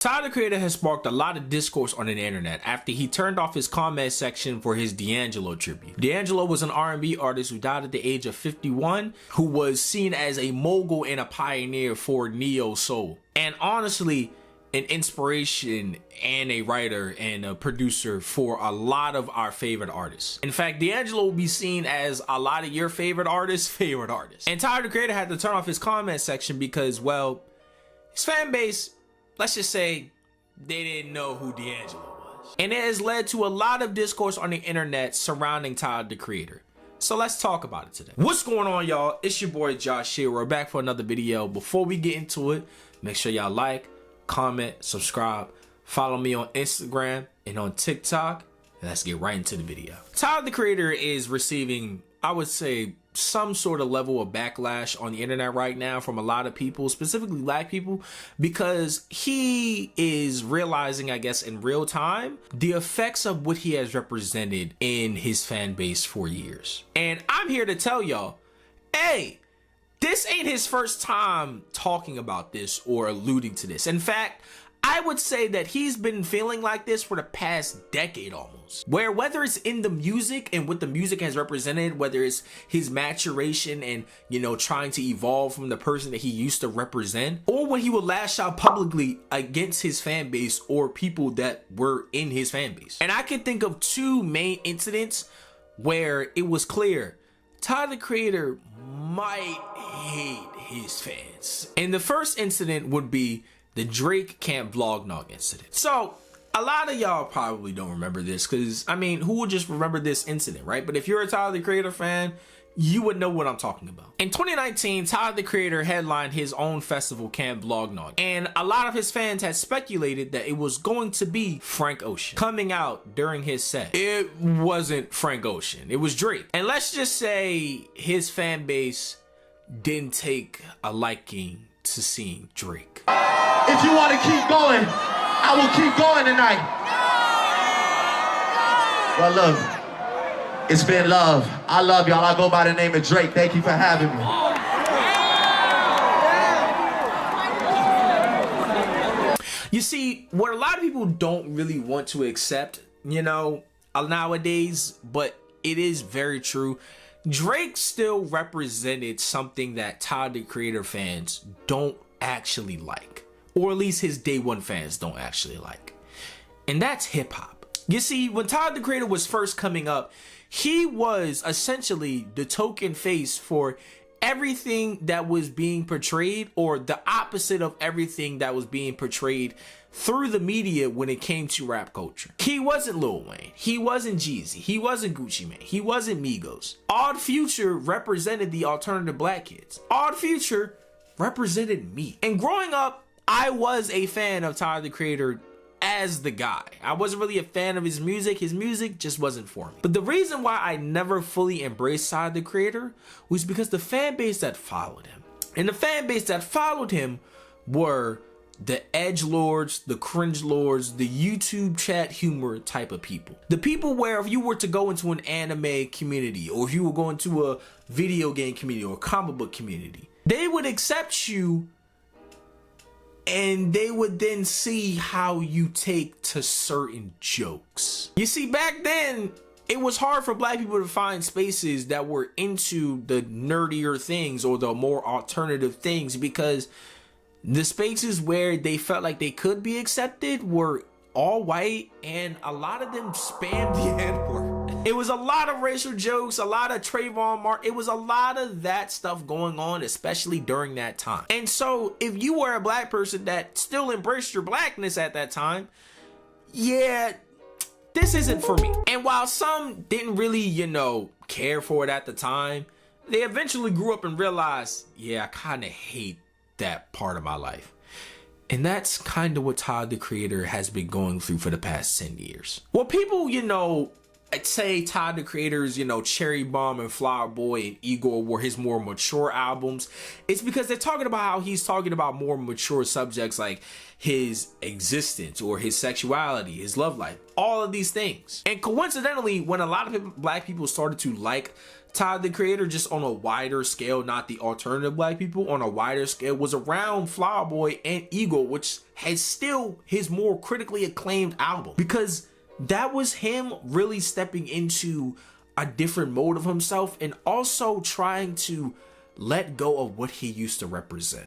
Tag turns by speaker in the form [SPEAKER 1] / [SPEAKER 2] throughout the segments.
[SPEAKER 1] Tyler, the Creator, has sparked a lot of discourse on the internet after he turned off his comment section for his D'Angelo tribute. D'Angelo was an R&B artist who died at the age of 51, who was seen as a mogul and a pioneer for neo soul, and honestly an inspiration and a writer and a producer for a lot of our favorite artists. In fact, D'Angelo will be seen as a lot of your favorite artists' favorite artist. And Tyler, the Creator, had to turn off his comment section because, well, his fan base, let's just say, they didn't know who D'Angelo was. And it has led to a lot of discourse on the internet surrounding Tyler, the Creator. So let's talk about it today. What's going on, y'all? It's your boy Josh here. We're back for another video. Before we get into it, make sure y'all like, comment, subscribe, follow me on Instagram and on TikTok. And let's get right into the video. Tyler, the Creator, is receiving, I would say, some sort of level of backlash on the internet right now from a lot of people, specifically black people, because he is realizing, I guess, in real time, the effects of what he has represented in his fan base for years. And I'm here to tell y'all, hey, this ain't his first time talking about this or alluding to this. In fact, I would say that he's been feeling like this for the past decade almost, where whether it's in the music and what the music has represented, whether it's his maturation and, you know, trying to evolve from the person that he used to represent, or when he would lash out publicly against his fan base or people that were in his fan base. And I can think of two main incidents where it was clear Tyler, the Creator, might hate his fans. And the first incident would be the Drake Can't Vlog Nog incident. So a lot of y'all probably don't remember this because, I mean, who would just remember this incident, right? But if you're a Tyler, the Creator fan, you would know what I'm talking about. In 2019, Tyler, the Creator, headlined his own festival, Can't Vlog Nog, and a lot of his fans had speculated that it was going to be Frank Ocean coming out during his set. It wasn't Frank Ocean, it was Drake. And let's just say his fan base didn't take a liking to seeing Drake.
[SPEAKER 2] If you want to keep going, I will keep going tonight. Well, look, it's been love. I love y'all. I go by the name of Drake. Thank you for having me.
[SPEAKER 1] You see, what a lot of people don't really want to accept, you know, nowadays, but it is very true. Drake still represented something that Tyler, the Creator fans don't actually like, or at least his day one fans don't actually like, and that's hip hop. You see, when Tyler, the Creator, was first coming up, he was essentially the token face for everything that was being portrayed, or the opposite of everything that was being portrayed through the media when it came to rap culture. He wasn't Lil Wayne, he wasn't Jeezy, he wasn't Gucci Mane, he wasn't Migos. Odd Future represented the alternative black kids. Odd Future represented me. And growing up, I was a fan of Tyler, the Creator as the guy. I wasn't really a fan of his music just wasn't for me. But the reason why I never fully embraced Tyler, the Creator, was because the fan base that followed him. And the fan base that followed him were the edgelords, the cringe lords, the YouTube chat humor type of people. The people where if you were to go into an anime community, or if you were going to a video game community or comic book community, they would accept you and they would then see how you take to certain jokes. You see, back then, it was hard for black people to find spaces that were into the nerdier things or the more alternative things, because the spaces where they felt like they could be accepted were all white, and a lot of them spammed the N-word. It was a lot of racial jokes, a lot of Trayvon Martin. It was a lot of that stuff going on, especially during that time. And so if you were a black person that still embraced your blackness at that time, yeah, this isn't for me. And while some didn't really, you know, care for it at the time, they eventually grew up and realized, yeah, I kind of hate that part of my life. And that's kind of what Tyler, the Creator, has been going through for the past 10 years. Well, people, you know, I'd say Tyler the Creator's, you know, Cherry Bomb and Flower Boy and Igor were his more mature albums. It's because they're talking about how he's talking about more mature subjects like his existence or his sexuality, his love life, all of these things. And coincidentally, when a lot of people, black people started to like Tyler the Creator just on a wider scale, not the alternative black people, on a wider scale, was around Flower Boy and Igor, which has still his more critically acclaimed album, because that was him really stepping into a different mode of himself and also trying to let go of what he used to represent.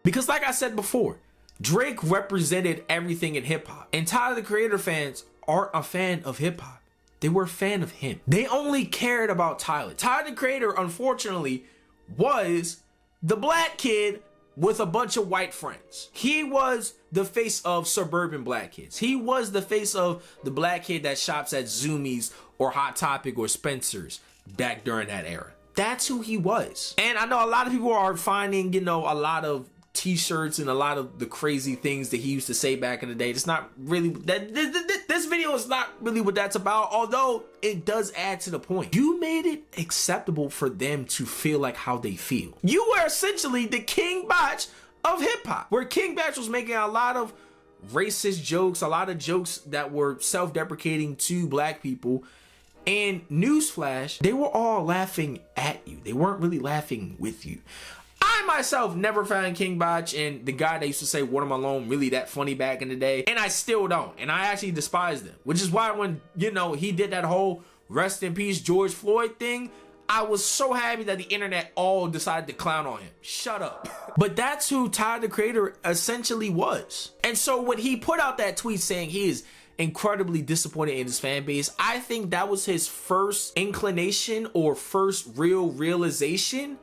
[SPEAKER 1] Because like I said before, Drake represented everything in hip hop, and Tyler the Creator fans aren't a fan of hip hop. They were a fan of him. They only cared about Tyler. Tyler the Creator, unfortunately, was the black kid with a bunch of white friends. He was the face of suburban black kids. He was the face of the black kid that shops at Zoomies or Hot Topic or Spencer's back during that era. That's who he was. And I know a lot of people are finding, you know, a lot of t-shirts and a lot of the crazy things that he used to say back in the day. It's not really that. This video is not really what that's about, although it does add to the point. You made it acceptable for them to feel like how they feel. You were essentially the King Bach of hip-hop, where King Bach was making a lot of racist jokes, a lot of jokes that were self-deprecating to black people. And newsflash, they were all laughing at you. They weren't really laughing with you. I myself never found King Bach and the guy that used to say Watermelon really that funny back in the day, and I still don't, and I actually despise them, which is why when, you know, he did that whole rest in peace George Floyd thing, I was so happy that the internet all decided to clown on him. Shut up. But that's who Tyler the Creator essentially was. And so when he put out that tweet saying he is incredibly disappointed in his fan base, I think that was his first inclination or first real realization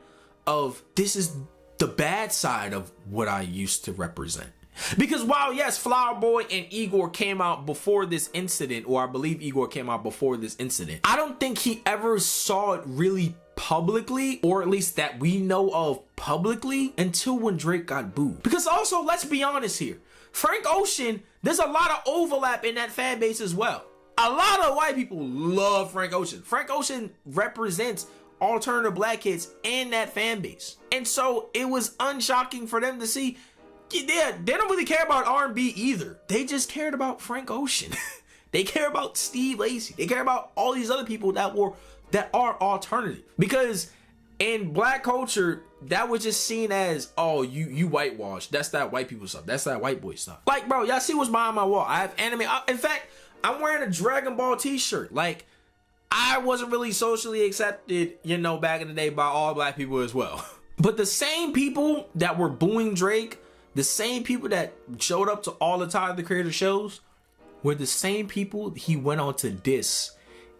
[SPEAKER 1] of this is the bad side of what I used to represent. Because while yes, Flower Boy and Igor came out before this incident, or I believe Igor came out before this incident, I don't think he ever saw it really publicly, or at least that we know of publicly, until when Drake got booed. Because also, let's be honest here, Frank Ocean, there's a lot of overlap in that fan base as well. A lot of white people love Frank Ocean. Frank Ocean represents alternative black kids in that fan base, and so it was unshocking for them to see, yeah, they don't really care about R&B either. They just cared about Frank Ocean. They care about Steve Lacy. They care about all these other people that are alternative, because in black culture that was just seen as, oh, you whitewash. That's that white people stuff. That's that white boy stuff. Like, bro, y'all see what's behind my wall? I have anime. In fact, I'm wearing a Dragon Ball t-shirt. Like, I wasn't really socially accepted, you know, back in the day by all black people as well. But the same people that were booing Drake, the same people that showed up to all the Tyler the Creator shows, were the same people he went on to diss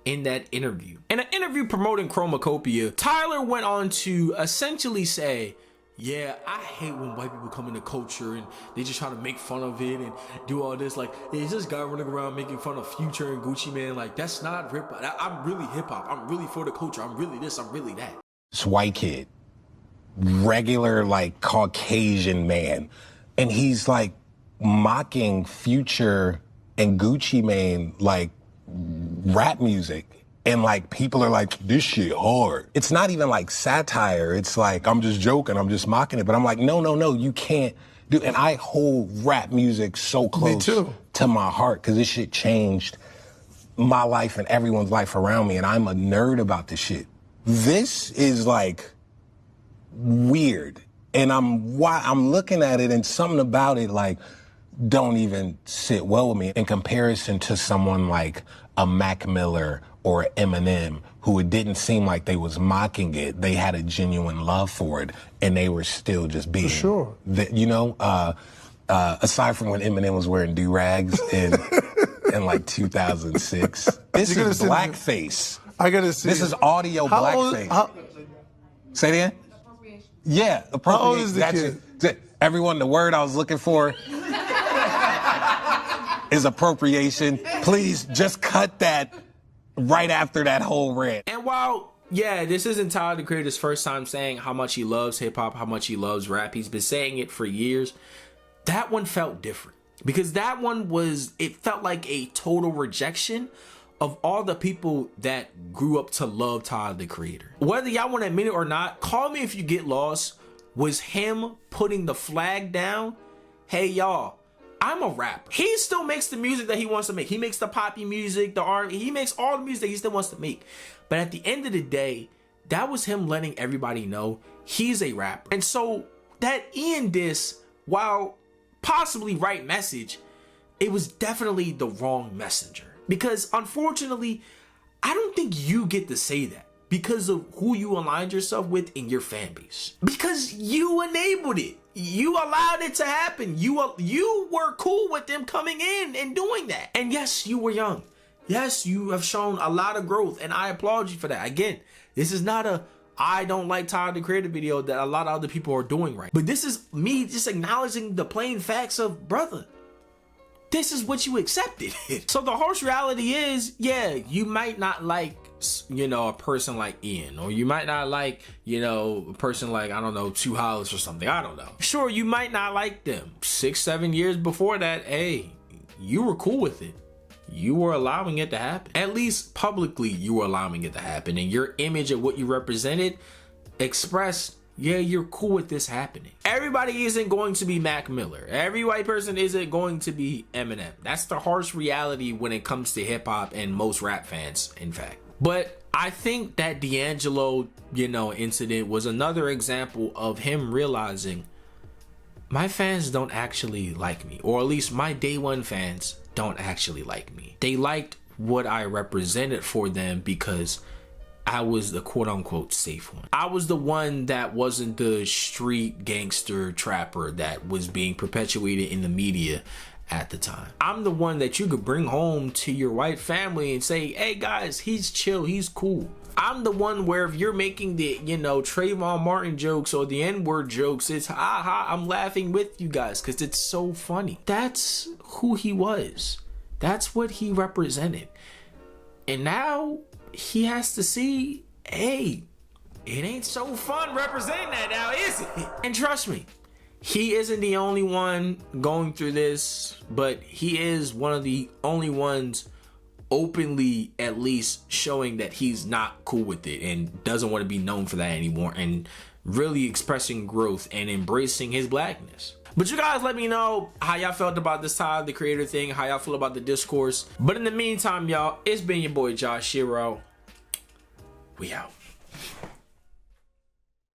[SPEAKER 1] in that interview. In an interview promoting Chromacopia, Tyler went on to essentially say, yeah, I hate when white people come into culture and they just try to make fun of it and do all this. Like, it's this guy running around making fun of Future and Gucci Mane. Like, that's not hip hop. I'm really hip hop. I'm really for the culture. I'm really this. I'm really that.
[SPEAKER 3] This white kid, regular, like, Caucasian man, and he's like mocking Future and Gucci Mane, like, rap music. And like, people are like, this shit hard. It's not even like satire. It's like, I'm just joking, I'm just mocking it. But I'm like, no, you can't do. And I hold rap music so close to my heart, because this shit changed my life and everyone's life around me. And I'm a nerd about this shit. This is like weird. And I'm looking at it, and something about it like don't even sit well with me in comparison to someone like a Mac Miller or Eminem, who it didn't seem like they was mocking it. They had a genuine love for it, and they were still just being, for sure. You know, aside from when Eminem was wearing do-rags in like 2006. This is blackface.
[SPEAKER 4] I gotta see.
[SPEAKER 3] This is audio blackface. Say it again? Appropriation. Yeah, appropriation.
[SPEAKER 4] How old is the kid?
[SPEAKER 3] Everyone, the word I was looking for is appropriation. Please just cut that right after that whole rant.
[SPEAKER 1] And while, yeah, this isn't Tyler the Creator's first time saying how much he loves hip hop, how much he loves rap, he's been saying it for years, that one felt different. because that one was, it felt like a total rejection of all the people that grew up to love Tyler the Creator. Whether y'all want to admit it or not, call me if you get lost, was him putting the flag down. Hey y'all, I'm a rapper. He still makes the music that he wants to make. He makes the poppy music, the R&B, he makes all the music that he still wants to make. But at the end of the day, that was him letting everybody know he's a rapper. And so that Ian diss, while possibly right message, it was definitely the wrong messenger. Because unfortunately, I don't think you get to say that because of who you aligned yourself with in your fan base. Because you enabled it. You allowed it to happen. You were cool with them coming in and doing that. And yes, you were young. Yes, you have shown a lot of growth, and I applaud you for that. Again, this is not a I don't like Tyler the Creator video that a lot of other people are doing right. But this is me just acknowledging the plain facts of, brother, this is what you accepted. So the harsh reality is, yeah, you might not like, you know, a person like Ian, or you might not like, you know, a person like, I don't know, Two Hollis or something. I don't know. Sure, you might not like them. 6-7 years before that, hey, you were cool with it. You were allowing it to happen. At least publicly, you were allowing it to happen. And your image of what you represented expressed, yeah, you're cool with this happening. Everybody isn't going to be Mac Miller. Every white person isn't going to be Eminem. That's the harsh reality when it comes to hip hop and most rap fans, in fact. But I think that D'Angelo, you know, incident was another example of him realizing my fans don't actually like me, or at least my day one fans don't actually like me. They liked what I represented for them because I was the quote unquote safe one. I was the one that wasn't the street gangster trapper that was being perpetuated in the media at the time. I'm the one that you could bring home to your white family and say, hey guys, he's chill, he's cool. I'm the one where if you're making the, you know, Trayvon Martin jokes or the N-word jokes, it's ha ha, I'm laughing with you guys because it's so funny. That's who he was. That's what he represented. And now he has to see, hey, it ain't so fun representing that now, is it? And trust me, he isn't the only one going through this, but he is one of the only ones openly at least showing that he's not cool with it and doesn't want to be known for that anymore, and really expressing growth and embracing his blackness. But you guys let me know how y'all felt about this Tyler the Creator thing, how y'all feel about the discourse. But in the meantime, y'all, it's been your boy Josh Shiro. We out.